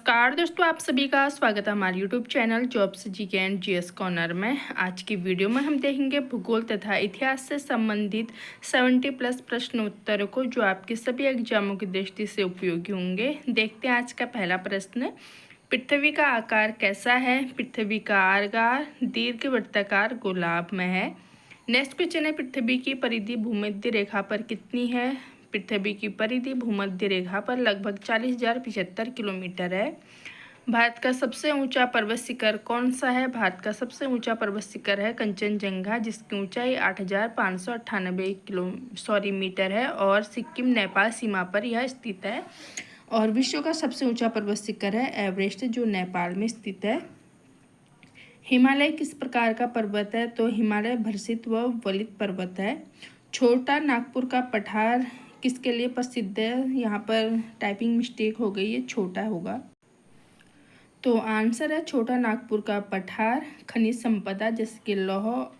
नमस्कार दोस्तों, आप सभी का स्वागत है हमारे YouTube channel jobs GK and GS corner में। आज की वीडियो में हम देखेंगे भूगोल तथा इतिहास से संबंधित 70+ प्रश्न उत्तरों को, जो आपके सभी एग्जामों की दृष्टि से उपयोगी होंगे। देखते हैं आज का पहला प्रश्न। पृथ्वी का आकार कैसा है? पृथ्वी का आकार दीर्घवृत्ताकार गोलाभ में है। नेक्स्ट क्वेश्चन है, पृथ्वी की परिधि भूमध्य रेखा पर कितनी है? पृथ्वी की परिधि भूमध्य रेखा पर लगभग 40,075 किलोमीटर है। भारत का सबसे ऊंचा पर्वत शिखर कौन सा है? भारत का सबसे ऊंचा पर्वत शिखर है कंचनजंगा, जिसकी ऊंचाई 8,598 मीटर है और सिक्किम नेपाल सीमा पर यह स्थित है। और विश्व का सबसे ऊंचा पर्वत शिखर है एवरेस्ट, जो नेपाल में स्थित है। हिमालय किस प्रकार का पर्वत है? तो हिमालय भ्रसित व वलित पर्वत है। छोटा नागपुर का पठार किसके लिए प्रसिद्ध है? यहाँ पर टाइपिंग मिस्टेक हो गई है, छोटा होगा। तो आंसर है छोटा नागपुर का पठार खनिज संपदा जैसे कि लौह,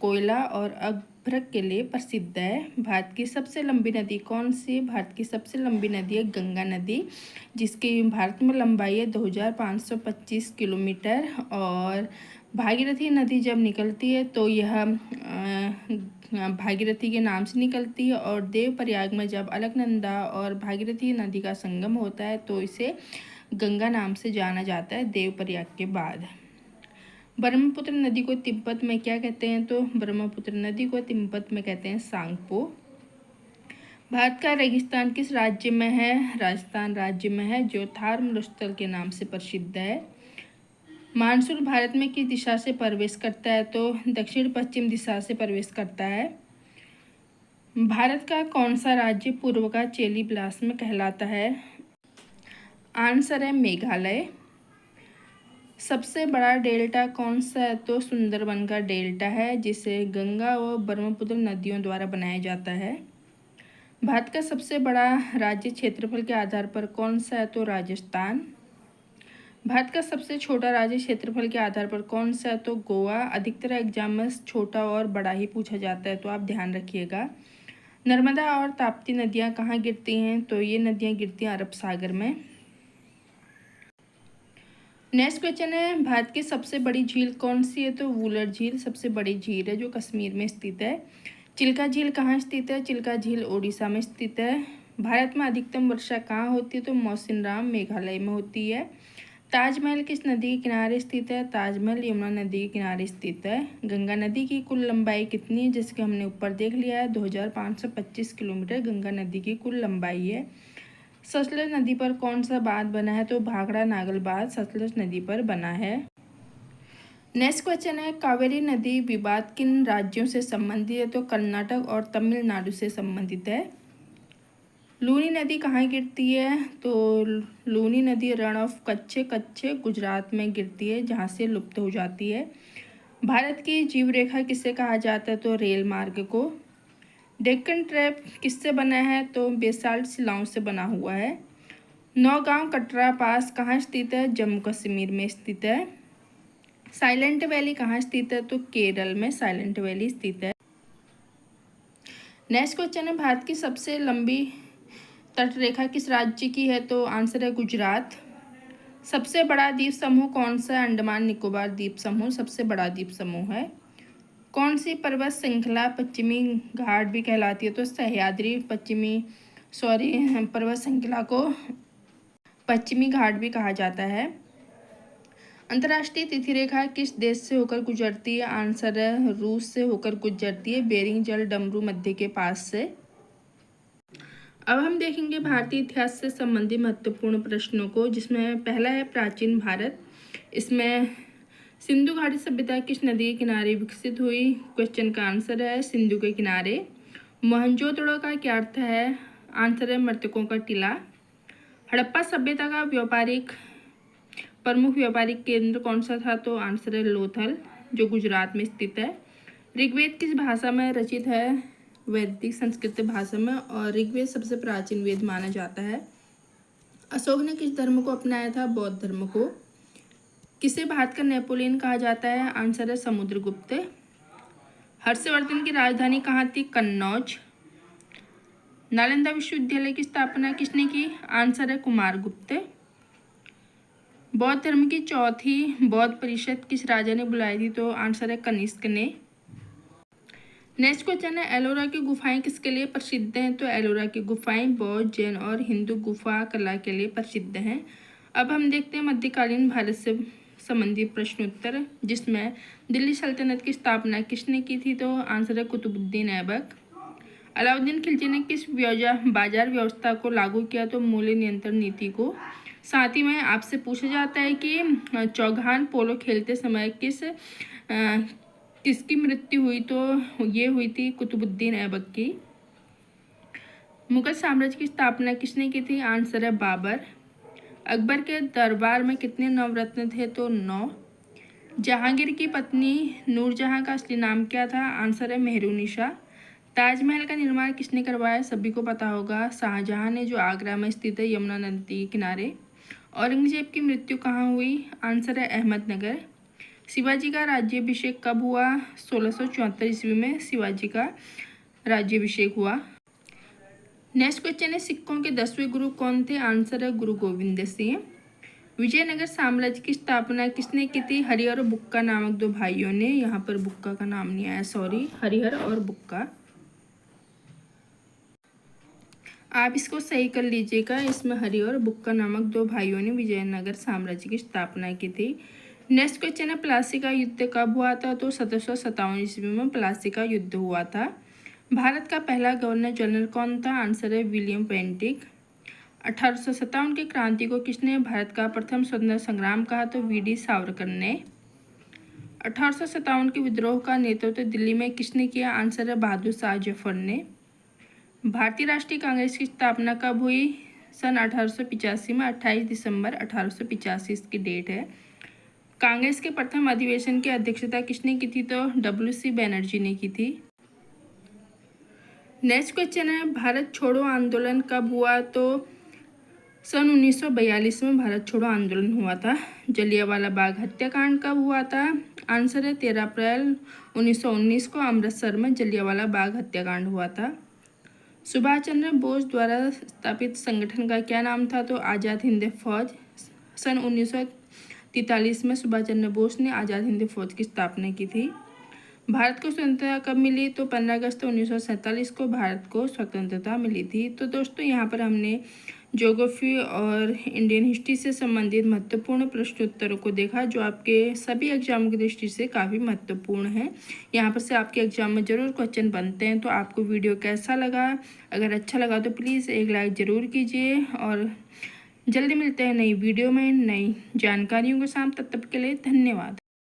कोयला और अभ्रक के लिए प्रसिद्ध है। भारत की सबसे लंबी नदी कौन सी? भारत की सबसे लंबी नदी है गंगा नदी, जिसकी भारत में लंबाई है 2,525 किलोमीटर। और भागीरथी नदी जब निकलती है तो यह भागीरथी के नाम से निकलती है। और देवप्रयाग में जब अलकनंदा और भागीरथी नदी का संगम होता है तो इसे गंगा नाम से जाना जाता है देवप्रयाग के बाद। ब्रह्मपुत्र नदी को तिब्बत में क्या कहते हैं? तो ब्रह्मपुत्र नदी को तिब्बत में कहते हैं सांगपो। भारत का रेगिस्तान किस राज्य में है? राजस्थान राज्य में है, जो थार मरुस्थल के नाम से प्रसिद्ध है। मानसून भारत में किस दिशा से प्रवेश करता है? तो दक्षिण पश्चिम दिशा से प्रवेश करता है। भारत का कौन सा राज्य पूर्व का चेली ब्लास्ट में कहलाता है? आंसर है मेघालय। सबसे बड़ा डेल्टा कौन सा है? तो सुंदरबन का डेल्टा है, जिसे गंगा व ब्रह्मपुत्र नदियों द्वारा बनाया जाता है। भारत का सबसे बड़ा राज्य क्षेत्रफल के आधार पर कौन सा है? तो राजस्थान। भारत का सबसे छोटा राज्य क्षेत्रफल के आधार पर कौन सा है? तो गोवा। अधिकतर एग्जाम में छोटा और बड़ा ही पूछा जाता है, तो आप ध्यान रखिएगा। नर्मदा और ताप्ती नदियाँ कहाँ गिरती हैं? तो ये नदियाँ गिरती हैं अरब सागर में। नेक्स्ट क्वेश्चन है, भारत की सबसे बड़ी झील कौन सी है? तो वुलर झील सबसे बड़ी झील है, जो कश्मीर में स्थित है। चिल्का झील कहाँ स्थित है? चिल्का झील ओडिशा में स्थित है। भारत में अधिकतम वर्षा कहाँ होती है? तो मौसिनराम मेघालय में होती है। ताजमहल किस नदी के किनारे स्थित है? ताजमहल यमुना नदी के किनारे स्थित है। गंगा नदी की कुल लंबाई कितनी है? जिसके हमने ऊपर देख लिया है, 2,525 किलोमीटर गंगा नदी की कुल लंबाई है। सतलज नदी पर कौन सा बांध बना है? तो भाखड़ा नागल बांध सतलज नदी पर बना है। नेक्स्ट क्वेश्चन है, कावेरी नदी विवाद किन राज्यों से संबंधित है? तो कर्नाटक और तमिलनाडु से संबंधित है। लूनी नदी कहाँ गिरती है? तो लूनी नदी रण ऑफ कच्छ गुजरात में गिरती है, जहाँ से लुप्त हो जाती है। भारत की जीव रेखा किसे कहा जाता है? तो रेल मार्ग को। डेक्कन ट्रैप किससे बना है? तो बेसाल्ट शिलाओं से बना हुआ है। नौगांव कटरा पास कहाँ स्थित है? जम्मू कश्मीर में स्थित है। साइलेंट वैली कहाँ स्थित है? तो केरल में साइलेंट वैली स्थित है। नेक्स्ट क्वेश्चन है, भारत की सबसे लंबी तट रेखा किस राज्य की है? तो आंसर है गुजरात। सबसे बड़ा द्वीप समूह कौन सा है? अंडमान निकोबार द्वीप समूह सबसे बड़ा द्वीप समूह है। कौन सी पर्वत श्रृंखला पश्चिमी घाट भी कहलाती है? तो सह्याद्री पर्वत श्रृंखला को पश्चिमी घाट भी कहा जाता है। अंतर्राष्ट्रीय तिथि रेखा किस देश से होकर गुजरती है? आंसर है रूस से होकर गुजरती है, बेरिंग जल डमरू मध्य के पास से। अब हम देखेंगे भारतीय इतिहास से संबंधित महत्वपूर्ण प्रश्नों को, जिसमें पहला है प्राचीन भारत। इसमें सिंधु घाटी सभ्यता किस नदी के किनारे विकसित हुई? क्वेश्चन का आंसर है सिंधु के किनारे। मोहनजोदड़ो का क्या अर्थ है? आंसर है मृतकों का टीला। हड़प्पा सभ्यता का प्रमुख व्यापारिक केंद्र कौन सा था? तो आंसर है लोथल, जो गुजरात में स्थित है। ऋग्वेद किस भाषा में रचित है? वैदिक संस्कृत भाषा में, और ऋग्वेद सबसे प्राचीन वेद माना जाता है। अशोक ने किस धर्म को अपनाया था? बौद्ध धर्म को। किसे भारत का नेपोलियन कहा जाता है? आंसर है समुद्रगुप्त। हर्षवर्धन की राजधानी कहाँ थी? कन्नौज। नालंदा विश्वविद्यालय की स्थापना किसने की? आंसर है कुमारगुप्त। बौद्ध धर्म की चौथी बौद्ध परिषद किस राजा ने बुलाई थी? तो आंसर है कनिष्क ने। नेक्स्ट क्वेश्चन है एलोरा की गुफाएं किसके लिए प्रसिद्ध हैं? तो एलोरा की गुफाएं बौद्ध, जैन और हिंदू गुफा कला के लिए प्रसिद्ध हैं। अब हम देखते हैं मध्यकालीन भारत से संबंधित प्रश्न उत्तर, जिसमें दिल्ली सल्तनत की स्थापना किसने की थी? तो आंसर है कुतुबुद्दीन ऐबक। अलाउद्दीन खिलजी ने किस बाजार व्यवस्था को लागू किया? तो मूल्य नियंत्रण नीति को। साथ ही में आपसे पूछा जाता है कि चौगान पोलो खेलते समय किसकी मृत्यु हुई? तो ये हुई थी कुतुबुद्दीन ऐबक की। मुगल साम्राज्य की स्थापना किसने की थी? आंसर है बाबर। अकबर के दरबार में कितने नवरत्न थे? तो 9। जहांगीर की पत्नी नूरजहां का असली नाम क्या था? आंसर है मेहरुनिशा। ताजमहल का निर्माण किसने करवाया? सभी को पता होगा, शाहजहां ने, जो आगरा में स्थित है यमुना नदी के किनारे। औरंगजेब की मृत्यु कहाँ हुई? आंसर है अहमदनगर। शिवाजी का राज्याभिषेक कब हुआ? 1674 ईस्वी में शिवाजी का राज्याभिषेक हुआ। नेक्स्ट क्वेश्चन है सिखों के 10वें गुरु कौन थे? आंसर है गुरु गोविंद सिंह। विजयनगर साम्राज्य की स्थापना किसने की थी? हरिहर और बुक्का नामक दो भाइयों ने। यहाँ पर बुक्का का नाम नहीं आया, सॉरी, हरिहर और बुक्का। आप इसको सही कर लीजिएगा, इसमें हरिहर और बुक्का नामक दो भाइयों ने विजयनगर साम्राज्य की स्थापना की थी। नेक्स्ट क्वेश्चन है प्लासी का युद्ध कब हुआ था? तो 1757 ईस्वी में प्लासी का युद्ध हुआ था। भारत का पहला गवर्नर जनरल कौन था? आंसर है विलियम पेंटिक। 1857 की क्रांति को किसने भारत का प्रथम स्वतंत्रता संग्राम कहा? तो वी.डी. सावरकर ने। 1857 के विद्रोह का नेतृत्व दिल्ली में किसने किया? आंसर है बहादुर शाह जफर ने। भारतीय राष्ट्रीय कांग्रेस की स्थापना कब हुई? सन 1885 में। 28 दिसंबर 1885 इसकी डेट है। कांग्रेस के प्रथम अधिवेशन की अध्यक्षता किसने की थी? तो W.C. बैनर्जी ने की थी। नेक्स्ट क्वेश्चन है भारत छोड़ो आंदोलन कब हुआ? तो सन 1942 में भारत छोड़ो आंदोलन हुआ था। जलियांवाला बाग हत्याकांड कब हुआ था? आंसर है 13 अप्रैल 1919 को अमृतसर में जलियांवाला बाग हत्याकांड हुआ था। सुभाष चंद्र बोस द्वारा स्थापित संगठन का क्या नाम था? तो आज़ाद हिंद फौज। सन 1943 में सुभाष चंद्र बोस ने आज़ाद हिंद फौज की स्थापना की थी। भारत को स्वतंत्रता कब मिली? तो 15 अगस्त 1947 को भारत को स्वतंत्रता मिली थी। तो दोस्तों यहाँ पर हमने ज्योग्राफी और इंडियन हिस्ट्री से संबंधित महत्वपूर्ण प्रश्नोत्तरों को देखा, जो आपके सभी एग्जामों की दृष्टि से काफ़ी महत्वपूर्ण है। यहाँ पर से आपके एग्जाम में ज़रूर क्वेश्चन बनते हैं। तो आपको वीडियो कैसा लगा? अगर अच्छा लगा तो प्लीज़ एक लाइक ज़रूर कीजिए, और जल्दी मिलते हैं नई वीडियो में नई जानकारियों के साथ। तब तक के लिए धन्यवाद।